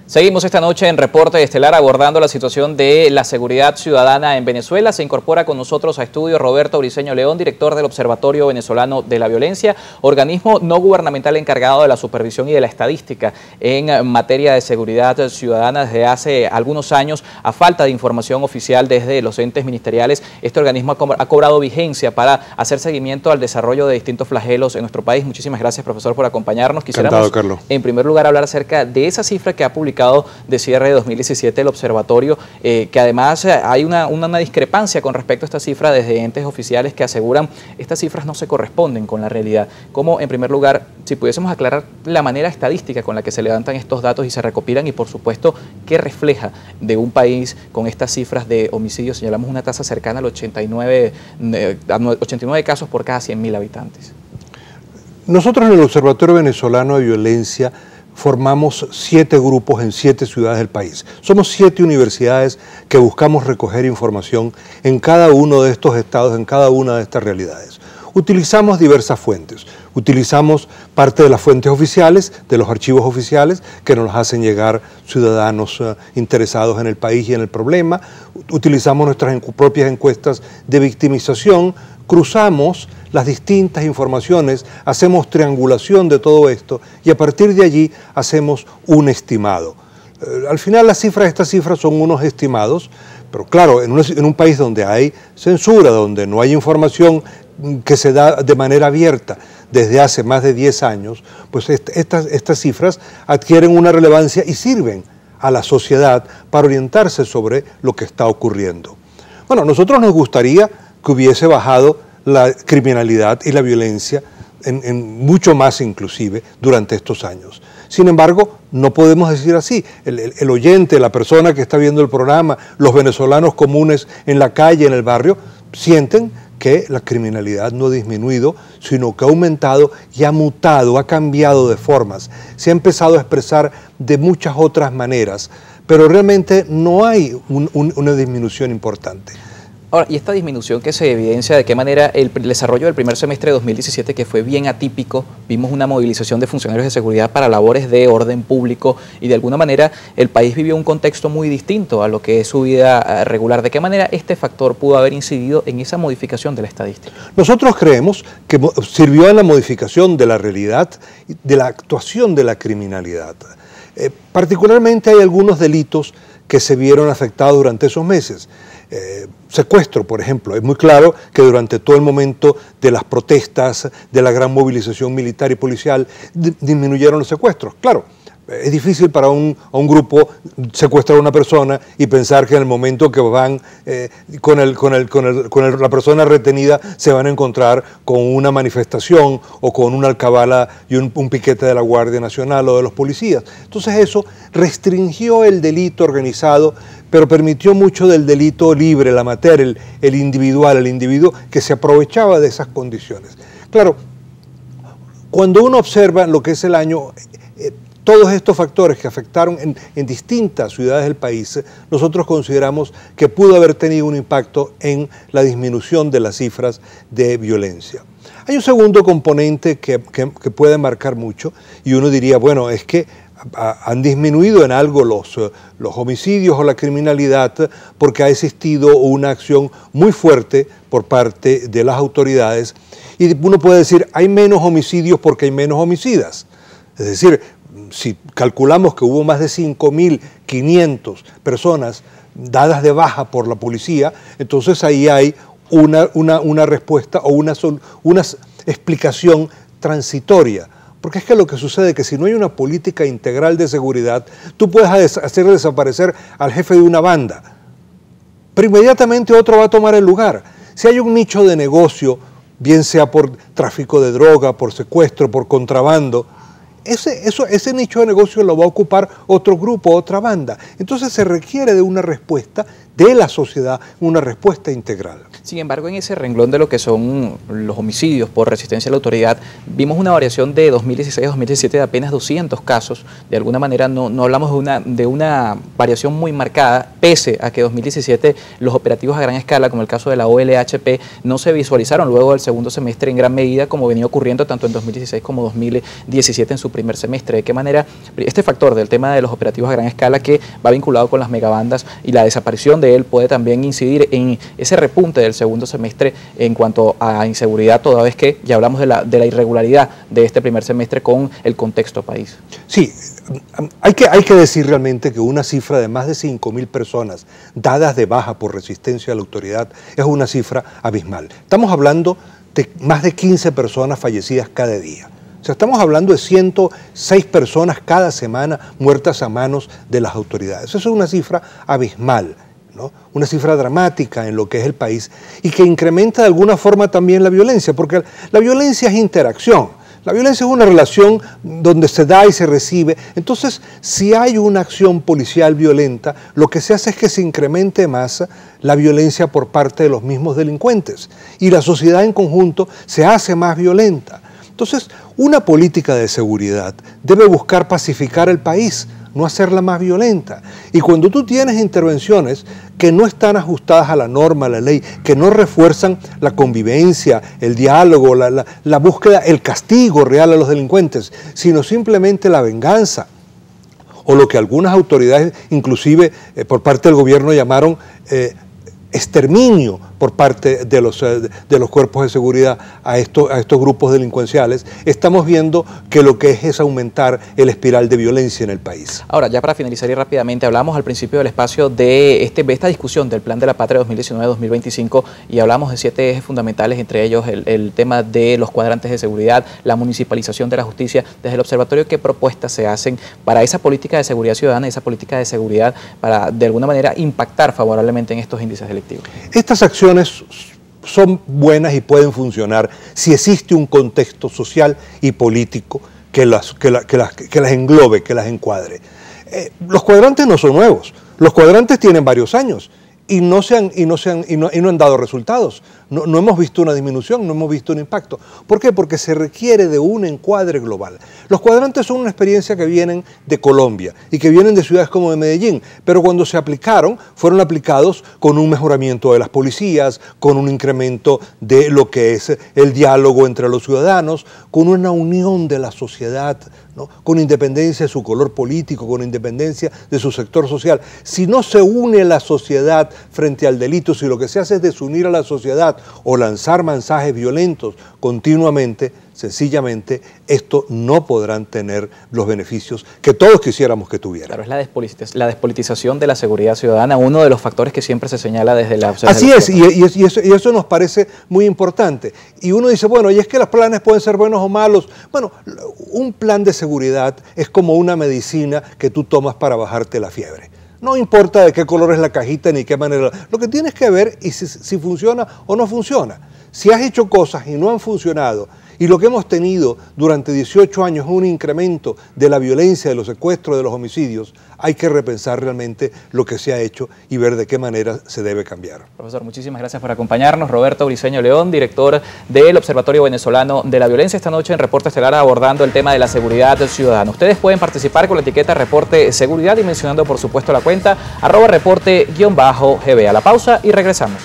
Seguimos esta noche en Reporte Estelar abordando la situación de la seguridad ciudadana en Venezuela. Se incorpora con nosotros a estudio Roberto Briceño León, director del Observatorio Venezolano de la Violencia, organismo no gubernamental encargado de la supervisión y de la estadística en materia de seguridad ciudadana desde hace algunos años. A falta de información oficial desde los entes ministeriales, este organismo ha cobrado vigencia para hacer seguimiento al desarrollo de distintos flagelos en nuestro país. Muchísimas gracias, profesor, por acompañarnos. Quisiéramos, Carlos, en primer lugar, hablar acerca de esa cifra que ha publicado de cierre de 2017 el observatorio, que además hay una discrepancia con respecto a esta cifra desde entes oficiales que aseguran estas cifras no se corresponden con la realidad. ¿Cómo, en primer lugar, si pudiésemos aclarar la manera estadística con la que se levantan estos datos y se recopilan y, por supuesto, qué refleja de un país con estas cifras de homicidios? Señalamos una tasa cercana al 89 casos por cada 100.000 habitantes. Nosotros en el Observatorio Venezolano de Violencia formamos 7 grupos en 7 ciudades del país. Somos 7 universidades que buscamos recoger información en cada uno de estos estados, en cada una de estas realidades. Utilizamos diversas fuentes. Utilizamos parte de las fuentes oficiales, de los archivos oficiales, que nos hacen llegar ciudadanos interesados en el país y en el problema. Utilizamos nuestras propias encuestas de victimización. Cruzamos las distintas informaciones, hacemos triangulación de todo esto y a partir de allí hacemos un estimado. Al final estas cifras son unos estimados, pero claro, en un país donde hay censura, donde no hay información que se da de manera abierta desde hace más de 10 años, pues estas cifras adquieren una relevancia y sirven a la sociedad para orientarse sobre lo que está ocurriendo. Bueno, a nosotros nos gustaría que hubiese bajado la criminalidad y la violencia en mucho más inclusive durante estos años. Sin embargo, no podemos decir así. El oyente, la persona que está viendo el programa, los venezolanos comunes en la calle, en el barrio, sienten que la criminalidad no ha disminuido, sino que ha aumentado y ha mutado, ha cambiado de formas. Se ha empezado a expresar de muchas otras maneras, pero realmente no hay una disminución importante. Ahora, ¿y esta disminución que se evidencia, de qué manera el desarrollo del primer semestre de 2017, que fue bien atípico? Vimos una movilización de funcionarios de seguridad para labores de orden público y de alguna manera el país vivió un contexto muy distinto a lo que es su vida regular. ¿De qué manera este factor pudo haber incidido en esa modificación de la estadística? Nosotros creemos que sirvió en la modificación de la realidad, de la actuación de la criminalidad. Particularmente hay algunos delitos que se vieron afectados durante esos meses. Secuestro, por ejemplo. Es muy claro que durante todo el momento de las protestas, de la gran movilización militar y policial, disminuyeron los secuestros. Claro, es difícil para un grupo secuestrar a una persona y pensar que en el momento que van la persona retenida se van a encontrar con una manifestación o con una alcabala y un piquete de la Guardia Nacional o de los policías. Entonces eso restringió el delito organizado, pero permitió mucho del delito libre, el amateur, el individual, el individuo que se aprovechaba de esas condiciones. Claro, cuando uno observa lo que es el año, todos estos factores que afectaron en distintas ciudades del país, nosotros consideramos que pudo haber tenido un impacto en la disminución de las cifras de violencia. Hay un segundo componente que puede marcar mucho y uno diría, bueno, es que han disminuido en algo los homicidios o la criminalidad porque ha existido una acción muy fuerte por parte de las autoridades y uno puede decir, hay menos homicidios porque hay menos homicidas. Es decir, si calculamos que hubo más de 5.500 personas dadas de baja por la policía, entonces ahí hay una respuesta o una explicación transitoria. Porque es que lo que sucede es que si no hay una política integral de seguridad, tú puedes hacer desaparecer al jefe de una banda, pero inmediatamente otro va a tomar el lugar. Si hay un nicho de negocio, bien sea por tráfico de droga, por secuestro, por contrabando, ese nicho de negocio lo va a ocupar otro grupo, otra banda. Entonces se requiere de una respuesta de la sociedad una respuesta integral. Sin embargo, en ese renglón de lo que son los homicidios por resistencia a la autoridad, vimos una variación de 2016 a 2017 de apenas 200 casos. De alguna manera no hablamos de una variación muy marcada, pese a que 2017 los operativos a gran escala, como el caso de la OLHP, no se visualizaron luego del segundo semestre en gran medida, como venía ocurriendo tanto en 2016 como 2017 en su primer semestre. ¿De qué manera este factor del tema de los operativos a gran escala, que va vinculado con las megabandas y la desaparición de él, puede también incidir en ese repunte del segundo semestre en cuanto a inseguridad, toda vez que ya hablamos de la irregularidad de este primer semestre con el contexto país? Sí, hay que decir realmente que una cifra de más de 5.000 personas dadas de baja por resistencia a la autoridad es una cifra abismal. Estamos hablando de más de 15 personas fallecidas cada día. O sea, estamos hablando de 106 personas cada semana muertas a manos de las autoridades. Eso es una cifra abismal, ¿no? Una cifra dramática en lo que es el país y que incrementa de alguna forma también la violencia, porque la violencia es interacción. La violencia es una relación donde se da y se recibe. Entonces, si hay una acción policial violenta, lo que se hace es que se incremente más la violencia por parte de los mismos delincuentes y la sociedad en conjunto se hace más violenta. Entonces, una política de seguridad debe buscar pacificar el país, no hacerla más violenta. Y cuando tú tienes intervenciones que no están ajustadas a la norma, a la ley, que no refuerzan la convivencia, el diálogo, la búsqueda, el castigo real a los delincuentes, sino simplemente la venganza, o lo que algunas autoridades, inclusive por parte del gobierno, llamaron exterminio por parte de los cuerpos de seguridad a estos grupos delincuenciales, estamos viendo que lo que es aumentar el espiral de violencia en el país. Ahora, ya para finalizar y rápidamente, hablamos al principio del espacio de esta discusión del Plan de la Patria 2019-2025 y hablamos de 7 ejes fundamentales, entre ellos el tema de los cuadrantes de seguridad, la municipalización de la justicia. Desde el observatorio, ¿qué propuestas se hacen para esa política de seguridad ciudadana y esa política de seguridad para, de alguna manera, impactar favorablemente en estos índices delictivos? Estas acciones son buenas y pueden funcionar si existe un contexto social y político que las englobe, que las encuadre. Los cuadrantes no son nuevos, los cuadrantes tienen varios años y no han dado resultados. No hemos visto una disminución, no hemos visto un impacto. ¿Por qué? Porque se requiere de un encuadre global. Los cuadrantes son una experiencia que vienen de Colombia y que vienen de ciudades como de Medellín, pero cuando se aplicaron, fueron aplicados con un mejoramiento de las policías, con un incremento de lo que es el diálogo entre los ciudadanos, con una unión de la sociedad, ¿no? Con independencia de su color político, con independencia de su sector social. Si no se une la sociedad frente al delito, si lo que se hace es desunir a la sociedad o lanzar mensajes violentos continuamente, sencillamente esto no podrán tener los beneficios que todos quisiéramos que tuvieran. Claro, es la despolitización de la seguridad ciudadana, uno de los factores que siempre se señala desde la observación. Así es, y eso nos parece muy importante. Y uno dice, bueno, y es que los planes pueden ser buenos o malos. Bueno, un plan de seguridad es como una medicina que tú tomas para bajarte la fiebre. No importa de qué color es la cajita ni qué manera. Lo que tienes que ver es si funciona o no funciona. Si has hecho cosas y no han funcionado, y lo que hemos tenido durante 18 años es un incremento de la violencia, de los secuestros, de los homicidios, hay que repensar realmente lo que se ha hecho y ver de qué manera se debe cambiar. Profesor, muchísimas gracias por acompañarnos. Roberto Briceño León, director del Observatorio Venezolano de la Violencia, esta noche en Reporte Estelar abordando el tema de la seguridad ciudadana. Ustedes pueden participar con la etiqueta Reporte Seguridad y mencionando por supuesto la cuenta @reporte_GB. A la pausa y regresamos.